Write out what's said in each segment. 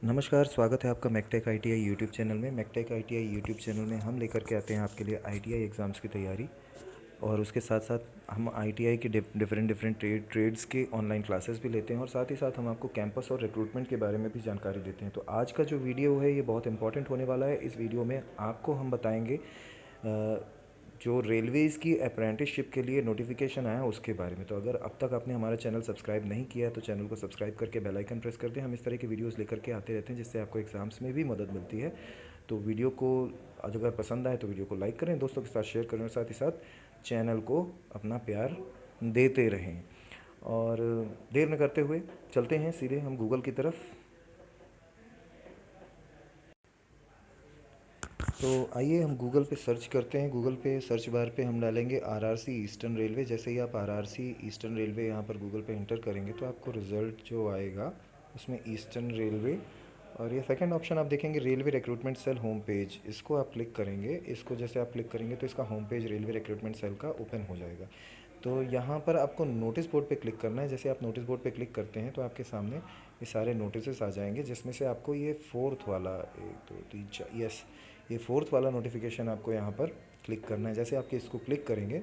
नमस्कार, स्वागत है आपका मैकटेक आईटीआई यूट्यूब चैनल में। मैकटेक आईटीआई यूट्यूब चैनल में हम लेकर के आते हैं आपके लिए आईटीआई एग्ज़ाम्स की तैयारी, और उसके साथ साथ हम आईटीआई के डिफरेंट ट्रेड्स के ऑनलाइन क्लासेस भी लेते हैं, और साथ ही साथ हम आपको कैंपस और रिक्रूटमेंट के बारे में भी जानकारी देते हैं। तो आज का जो वीडियो है ये बहुत इंपॉर्टेंट होने वाला है। इस वीडियो में आपको हम बताएंगे जो रेलवेज़ की अप्रेंटिसशिप के लिए नोटिफिकेशन आया उसके बारे में। तो अगर अब तक आपने हमारा चैनल सब्सक्राइब नहीं किया है तो चैनल को सब्सक्राइब करके बेल आइकन प्रेस कर दें। हम इस तरह के वीडियोस लेकर के आते रहते हैं जिससे आपको एग्ज़ाम्स में भी मदद मिलती है। तो वीडियो को अगर पसंद आए तो वीडियो को लाइक करें, दोस्तों के साथ शेयर करें, और साथ ही साथ चैनल को अपना प्यार देते रहें। और देर न करते हुए चलते हैं सीधे हम गूगल की तरफ। तो आइए हम गूगल पे सर्च करते हैं। गूगल पे सर्च बार पे हम डालेंगे आरआरसी ईस्टर्न रेलवे। जैसे ही आप आरआरसी ईस्टर्न रेलवे यहाँ पर गूगल पे इंटर करेंगे तो आपको रिज़ल्ट जो आएगा उसमें ईस्टर्न रेलवे, और ये सेकंड ऑप्शन आप देखेंगे railway recruitment cell home page, इसको आप क्लिक करेंगे। इसको जैसे आप क्लिक करेंगे तो इसका home page railway recruitment cell का ओपन हो जाएगा। तो यहाँ पर आपको नोटिस बोर्ड पे क्लिक करना है। जैसे आप नोटिस बोर्ड पे क्लिक करते हैं तो आपके सामने ये सारे नोटिस आ जाएंगे, जिसमें से आपको ये फोर्थ वाला, एक दो तीन चार, यस, ये फोर्थ वाला नोटिफिकेशन आपको यहाँ पर क्लिक करना है। जैसे आपके इसको क्लिक करेंगे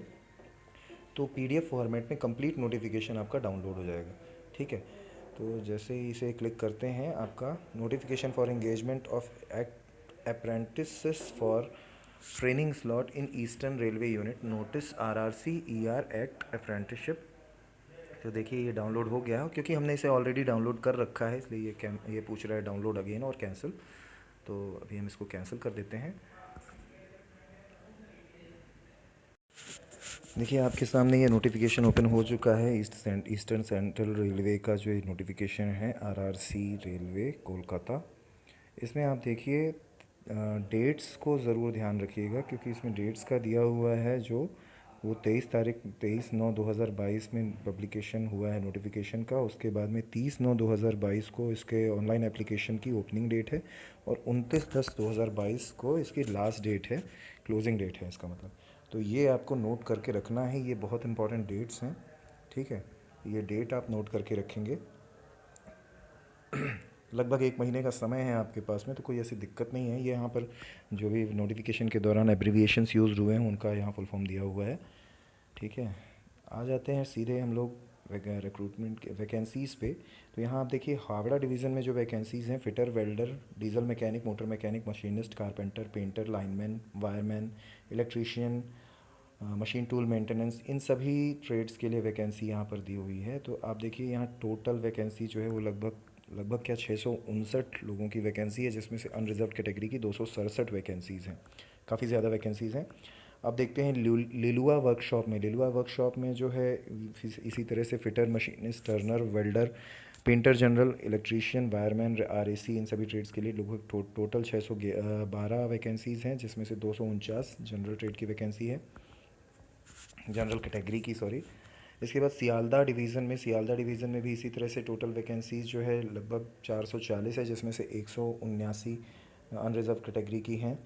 तो पीडीएफ फॉर्मेट में कंप्लीट नोटिफिकेशन आपका डाउनलोड हो जाएगा। ठीक है, तो जैसे ही इसे क्लिक करते हैं आपका notification for engagement of act apprentice for training slot in eastern railway unit notice RRC ER act apprenticeship. तो देखिए ये डाउनलोड हो गया, क्योंकि हमने इसे ऑलरेडी डाउनलोड कर रखा है इसलिए ये पूछ रहा है डाउनलोड अगेन और कैंसिल। तो अभी हम इसको कैंसिल कर देते हैं। देखिए आपके सामने ये नोटिफिकेशन ओपन हो चुका है। ईस्टर्न सेंट्रल रेलवे का जो ये नोटिफिकेशन है आरआरसी रेलवे कोलकाता। इसमें आप देखिए डेट्स को ज़रूर ध्यान रखिएगा, क्योंकि इसमें डेट्स का दिया हुआ है जो वो 23/9/2022 में पब्लिकेशन हुआ है नोटिफिकेशन का। उसके बाद में 30/9/2022 को इसके ऑनलाइन एप्लीकेशन की ओपनिंग डेट है, और 29/10/2022 को इसकी लास्ट डेट है, क्लोजिंग डेट है इसका मतलब। तो ये आपको नोट करके रखना है, ये बहुत इंपॉर्टेंट डेट्स हैं। ठीक है, ये डेट आप नोट करके रखेंगे। लगभग एक महीने का समय है आपके पास में, तो कोई ऐसी दिक्कत नहीं है। ये यहाँ पर जो भी नोटिफिकेशन के दौरान एब्रीविएशंस यूज़ हुए हैं उनका यहाँ फुल फॉर्म दिया हुआ है। ठीक है, आ जाते हैं सीधे हम लोग रिक्रूटमेंट के वैकेंसीज़ पे। तो यहाँ आप देखिए हावड़ा डिवीज़न में जो वैकेंसीज़ हैं, fitter, welder, diesel mechanic, motor mechanic, machinist, carpenter, painter, lineman, wireman, electrician, machine tool maintenance, इन सभी ट्रेड्स के लिए वैकेंसी यहाँ पर दी हुई है। तो आप देखिए यहाँ टोटल वैकेंसी जो है वो लगभग क्या 659 लोगों की वैकेंसी है, जिसमें से अनरिजर्व कैटेगरी की 267 वैकेंसीज़ हैं। काफ़ी ज़्यादा वैकेंसीज़ हैं। अब देखते हैं लिलुआ वर्कशॉप में। लिलुआ वर्कशॉप में जो है इसी तरह से fitter, machinist, turner, welder, painter general, electrician, wireman, RAC, इन सभी ट्रेड्स के लिए लगभग टोटल 612 वैकेंसीज़ हैं, जिसमें से 249 जनरल ट्रेड की वैकेंसी है, जनरल कैटेगरी की, सॉरी। इसके बाद सियालदा डिवीज़न में भी इसी तरह से टोटल वैकेंसीज़ जो है लगभग 440 है, जिसमें से 179 अनरिजर्व कैटेगरी की हैं।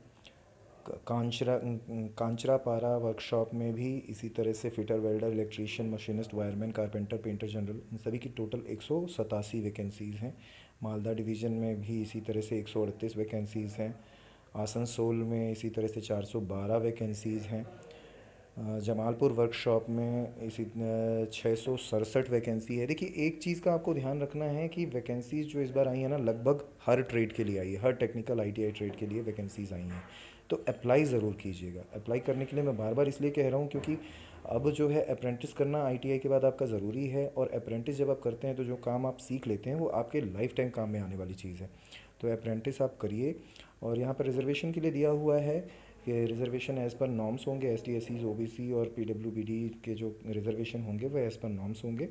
कांचरापारा वर्कशॉप में भी इसी तरह से fitter, welder, electrician, machinist, wireman, carpenter, painter general, इन सभी की टोटल 187 वैकेंसीज़ हैं। मालदा डिवीज़न में भी इसी तरह से 138 वैकेंसीज़ हैं। आसनसोल में इसी तरह से 412 वैकेंसीज़ हैं। जमालपुर वर्कशॉप में इसी 667 वैकेंसी है। देखिए एक चीज़ का आपको ध्यान रखना है कि वैकेंसीज़ जो इस बार आई है ना, लगभग हर ट्रेड के लिए आई है, हर टेक्निकल आईटीआई ट्रेड के लिए वैकेंसीज़ आई हैं। तो अप्लाई ज़रूर कीजिएगा। अप्लाई करने के लिए मैं बार बार इसलिए कह रहा हूँ क्योंकि अब जो है अप्रेंटिस करना आईटीआई के बाद आपका ज़रूरी है, और अप्रेंटिस जब आप करते हैं तो जो काम आप सीख लेते हैं वो आपके लाइफ टाइम काम में आने वाली चीज़ है। तो अप्रेंटिस आप करिए। और यहाँ पर रिजर्वेशन के लिए दिया हुआ है कि रिजर्वेशन एज़ पर नॉर्म्स होंगे। S T, S Cs, O B C और पी डब्ल्यू बी डी के जो रिजर्वेशन होंगे वो एज़ पर नॉर्म्स होंगे।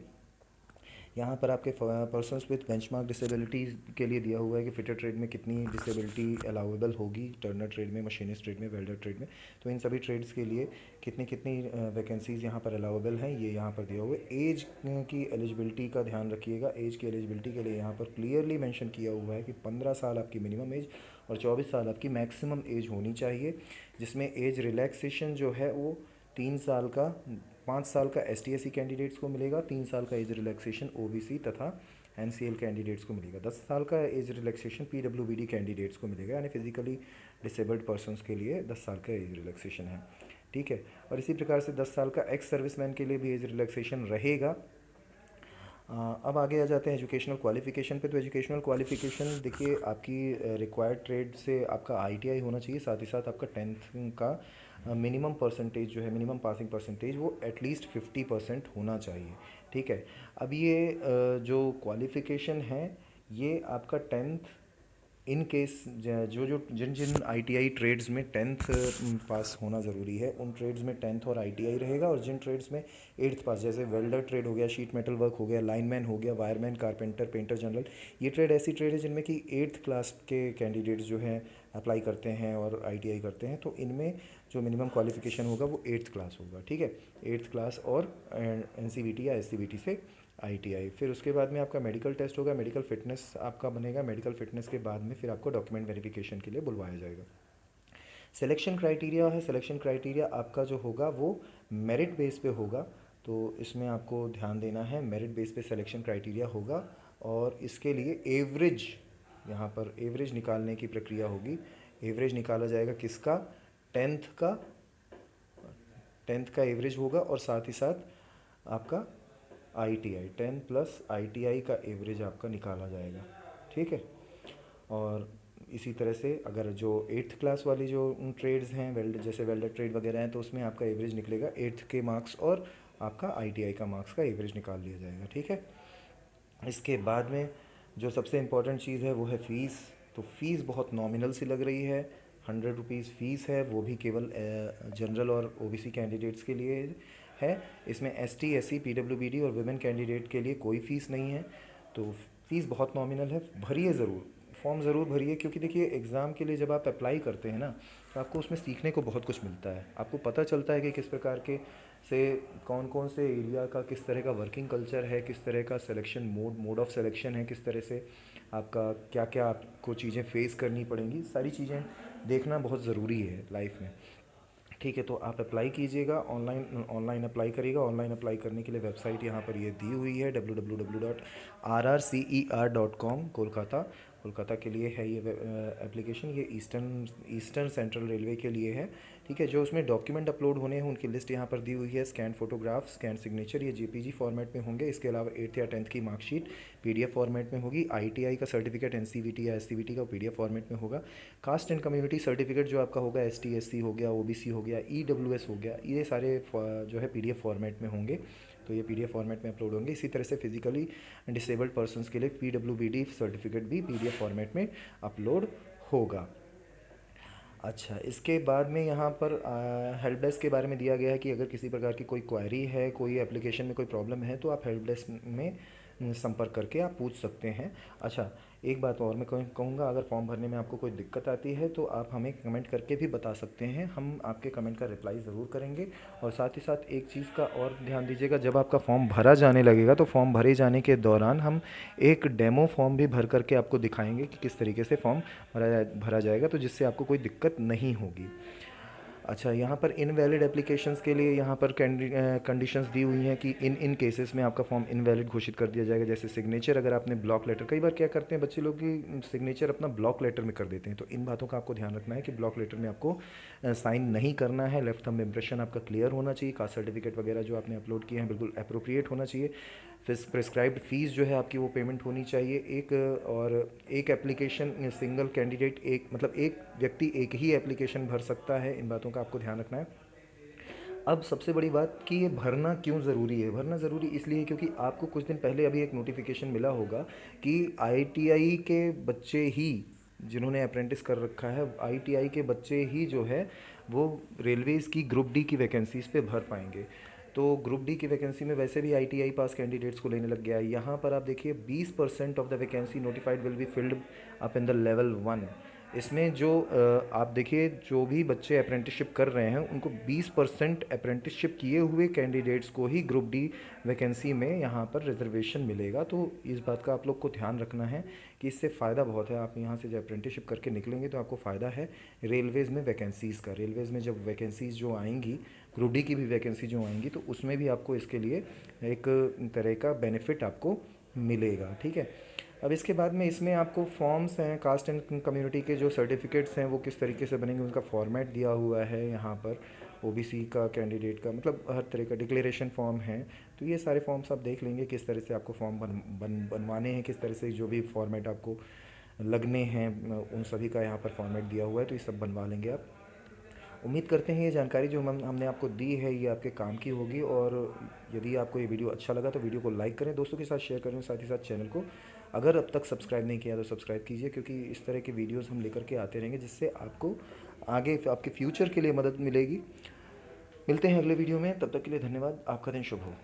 यहाँ पर आपके पर्सन्स विद बेंचमार्क डिसेबिलिटीज़ के लिए दिया हुआ है कि फिटर ट्रेड में कितनी डिसेबिलिटी अलाउेबल होगी, टर्नर ट्रेड में, मशीनिस्ट ट्रेड में, वेल्डर ट्रेड में। तो इन सभी ट्रेड्स के लिए कितनी कितनी वैकेंसीज़ यहाँ पर अलाउेबल हैं ये यहाँ पर दिया हुआ है। एज की एलिजिबिलिटी का ध्यान रखिएगा। एज की एलिजिबिलिटी के लिए यहाँ पर क्लियरली मेंशन किया हुआ है कि 15 साल आपकी मिनिमम एज और 24 साल आपकी मैक्सिमम एज होनी चाहिए, जिसमें एज रिलैक्सेशन जो है वो 3 साल का, 5 साल का S T S C candidates को मिलेगा, 3 साल का age relaxation O B C तथा NCL कैंडिडेट्स को मिलेगा। 10 साल का एज रिलैक्सेशन PWBD कैंडिडेट्स को मिलेगा, यानी फिजिकली डिसेबल्ड पर्सनस के लिए 10 साल का एज रिलैक्सेशन है, ठीक है। और इसी प्रकार से 10 साल का एक्स सर्विसमैन के लिए भी एज रिलैक्सेशन रहेगा। अब आगे आ जाते हैं एजुकेशनल क्वालिफ़िकेशन पे। तो एजुकेशनल क्वालिफ़िकेशन देखिए, आपकी रिक्वायर्ड ट्रेड से आपका ITI होना चाहिए, साथ ही साथ आपका 10th का मिनिमम परसेंटेज जो है, मिनिमम पासिंग परसेंटेज वो एटलीस्ट 50% होना चाहिए, ठीक है। अब ये जो क्वालिफ़िकेशन है ये आपका 10th इन केस जो जो जिन जिन ITI ट्रेड्स में 10th पास होना ज़रूरी है, उन ट्रेड्स में 10th और ITI रहेगा। और जिन ट्रेड्स में 8th पास, जैसे वेल्डर ट्रेड हो गया, शीट मेटल वर्क हो गया, लाइनमैन हो गया, वायरमैन, कारपेंटर, पेंटर जनरल, ये ट्रेड ऐसी ट्रेड है जिनमें कि 8th क्लास के कैंडिडेट्स जो हैं अप्लाई करते हैं और ITI करते हैं। तो इनमें जो मिनिमम क्वालिफिकेशन होगा वो 8th क्लास होगा, ठीक है। 8th क्लास और NCVT या SCVT से ITI। फिर उसके बाद में आपका मेडिकल टेस्ट होगा, मेडिकल फिटनेस आपका बनेगा। मेडिकल फिटनेस के बाद में फिर आपको डॉक्यूमेंट वेरिफिकेशन के लिए बुलवाया जाएगा। सिलेक्शन क्राइटेरिया है, सिलेक्शन क्राइटेरिया आपका जो होगा वो मेरिट बेस पे होगा। तो इसमें आपको ध्यान देना है, मेरिट बेस पे सिलेक्शन क्राइटेरिया होगा। और इसके लिए एवरेज, यहाँ पर एवरेज निकालने की प्रक्रिया होगी। एवरेज निकाला जाएगा किसका? 10th का एवरेज होगा, और साथ ही साथ आपका ITI 10 प्लस ITI का एवरेज आपका निकाला जाएगा, ठीक है। और इसी तरह से अगर जो 8th क्लास वाली जो ट्रेड्स हैं, जैसे वेल्डर ट्रेड वगैरह हैं, तो उसमें आपका एवरेज निकलेगा 8th के मार्क्स और आपका ITI का मार्क्स का एवरेज निकाल लिया जाएगा, ठीक है। इसके बाद में जो सबसे इम्पॉर्टेंट चीज़ है वो है फ़ीस। तो फ़ीस बहुत नॉमिनल सी लग रही है, 100 रुपीज़ फ़ीस है, वो भी केवल जनरल और OBC कैंडिडेट्स के लिए है। इसमें ST SC PWBD और वुमेन कैंडिडेट के लिए कोई फ़ीस नहीं है। तो फ़ीस बहुत नॉमिनल है, भरिए ज़रूर, फॉर्म ज़रूर भरिए, क्योंकि देखिए एग्ज़ाम के लिए जब आप अप्लाई करते हैं ना, तो आपको उसमें सीखने को बहुत कुछ मिलता है। आपको पता चलता है कि किस प्रकार के से कौन कौन से एरिया का किस तरह का वर्किंग कल्चर है, किस तरह का सिलेक्शन मोड ऑफ सिलेक्शन है, किस तरह से आपका क्या क्या आपको चीज़ें फेस करनी पड़ेंगी, सारी चीज़ें देखना बहुत ज़रूरी है लाइफ में, ठीक है। तो आप अप्लाई कीजिएगा, ऑनलाइन अप्लाई करिएगा। ऑनलाइन अप्लाई करने के लिए वेबसाइट यहाँ पर ये दी हुई है, www.rrcer.com, कोलकाता के लिए है ये एप्लीकेशन। ये ईस्टर्न सेंट्रल रेलवे के लिए है, ठीक है। जो उसमें डॉक्यूमेंट अपलोड होने हैं उनकी लिस्ट यहाँ पर दी हुई है। स्कैन फोटोग्राफ, स्कैन सिग्नेचर, ये JPG फॉर्मेट में होंगे। इसके अलावा 8th या 10th की मार्कशीट PDF फॉर्मेट में होगी। ITI का सर्टिफिकेट NCVT या SCVT का PDF फॉर्मेट में होगा। कास्ट एंड कम्युनिटी सर्टिफिकेट जो आपका होगा, ST SC हो गया, OBC हो गया, EWS हो गया, ये सारे जो है PDF फॉर्मेट में होंगे। तो ये PDF फॉर्मेट में अपलोड होंगे। इसी तरह से फिजिकली डिसेबल्ड पर्सनस के लिए PWBD सर्टिफिकेट भी PDF फॉर्मेट में अपलोड होगा। अच्छा, इसके बाद में यहाँ पर हेल्प डेस्क के बारे में दिया गया है कि अगर किसी प्रकार की कोई क्वेरी है, कोई एप्लीकेशन में कोई प्रॉब्लम है, तो आप हेल्प डेस्क में संपर्क करके आप पूछ सकते हैं। अच्छा, एक बात और मैं कहूँगा, अगर फॉर्म भरने में आपको कोई दिक्कत आती है तो आप हमें कमेंट करके भी बता सकते हैं, हम आपके कमेंट का रिप्लाई ज़रूर करेंगे। और साथ ही साथ एक चीज़ का और ध्यान दीजिएगा, जब आपका फॉर्म भरा जाने लगेगा तो फॉर्म भरे जाने के दौरान हम एक डेमो फॉर्म भी भर करके आपको दिखाएंगे कि किस तरीके से फॉर्म भरा जाएगा, तो जिससे आपको कोई दिक्कत नहीं होगी। अच्छा, यहाँ पर इनवैलिड एप्लीकेशंस के लिए यहाँ पर कंडीशंस दी हुई हैं कि इन केसेस में आपका फॉर्म इनवैलिड घोषित कर दिया जाएगा। जैसे सिग्नेचर, अगर आपने ब्लॉक लेटर, कई बार क्या करते हैं बच्चे लोग कि सिग्नेचर अपना ब्लॉक लेटर में कर देते हैं, तो इन बातों का आपको ध्यान रखना है कि ब्लॉक लेटर में आपको साइन नहीं करना है। लेफ्ट थंब इम्प्रेशन आपका क्लियर होना चाहिए। कास्ट सर्टिफिकेट वगैरह जो आपने अपलोड किए हैं बिल्कुल अप्रोप्रिएट होना चाहिए। फिर प्रिस्क्राइब्ड फ़ीस जो है आपकी वो पेमेंट होनी चाहिए। और एक एप्लीकेशन सिंगल कैंडिडेट, एक मतलब एक व्यक्ति एक ही एप्लीकेशन भर सकता है। इन बातों का आपको ध्यान रखना है। अब सबसे बड़ी बात कि ये भरना क्यों ज़रूरी है। भरना ज़रूरी इसलिए है क्योंकि आपको कुछ दिन पहले अभी एक नोटिफिकेशन मिला होगा कि ITI के बच्चे ही, जिन्होंने अप्रेंटिस कर रखा है, ITI के बच्चे ही जो है वो रेलवेज़ की ग्रुप डी की वैकेंसीज़ पे भर पाएंगे। तो ग्रुप डी की वैकेंसी में वैसे भी ITI पास कैंडिडेट्स को लेने लग गया है। यहाँ पर आप देखिए 20% of the vacancy notified will be filled up in the level 1। इसमें जो आप देखिए, जो भी बच्चे अप्रेंटिसशिप कर रहे हैं उनको 20% अप्रेंटिसशिप किए हुए कैंडिडेट्स को ही ग्रुप डी वैकेंसी में यहाँ पर रिजर्वेशन मिलेगा। तो इस बात का आप लोग को ध्यान रखना है कि इससे फ़ायदा बहुत है। आप यहाँ से जब अप्रेंटिसशिप करके निकलेंगे तो आपको फ़ायदा है रेलवेज़ में वैकेंसीज़ का। रेलवेज़ में जब वैकेंसीज़ जो आएंगी, ग्रुप डी की भी वैकेंसी जो आएंगी, तो उसमें भी आपको इसके लिए एक तरह का बेनिफिट आपको मिलेगा। ठीक है। अब इसके बाद में इसमें आपको फॉर्म्स हैं कास्ट एंड कम्युनिटी के, जो सर्टिफिकेट्स हैं वो किस तरीके से बनेंगे, उनका फॉर्मेट दिया हुआ है यहाँ पर। ओबीसी का कैंडिडेट का मतलब हर तरह का डिक्लेरेशन फॉर्म है। तो ये सारे फॉर्म्स आप देख लेंगे किस तरह से आपको फॉर्म बनवाने हैं, किस तरह से जो भी फॉर्मेट आपको लगने हैं, उन सभी का यहाँ पर फॉर्मेट दिया हुआ है, तो ये सब बनवा लेंगे आप। उम्मीद करते हैं ये जानकारी जो हमने आपको दी है ये आपके काम की होगी। और यदि आपको ये वीडियो अच्छा लगा तो वीडियो को लाइक करें, दोस्तों के साथ शेयर करें, साथ ही साथ चैनल को अगर अब तक सब्सक्राइब नहीं किया तो सब्सक्राइब कीजिए, क्योंकि इस तरह के वीडियोस हम लेकर के आते रहेंगे जिससे आपको आगे आपके फ्यूचर के लिए मदद मिलेगी। मिलते हैं अगले वीडियो में, तब तक के लिए धन्यवाद। आपका दिन शुभ हो।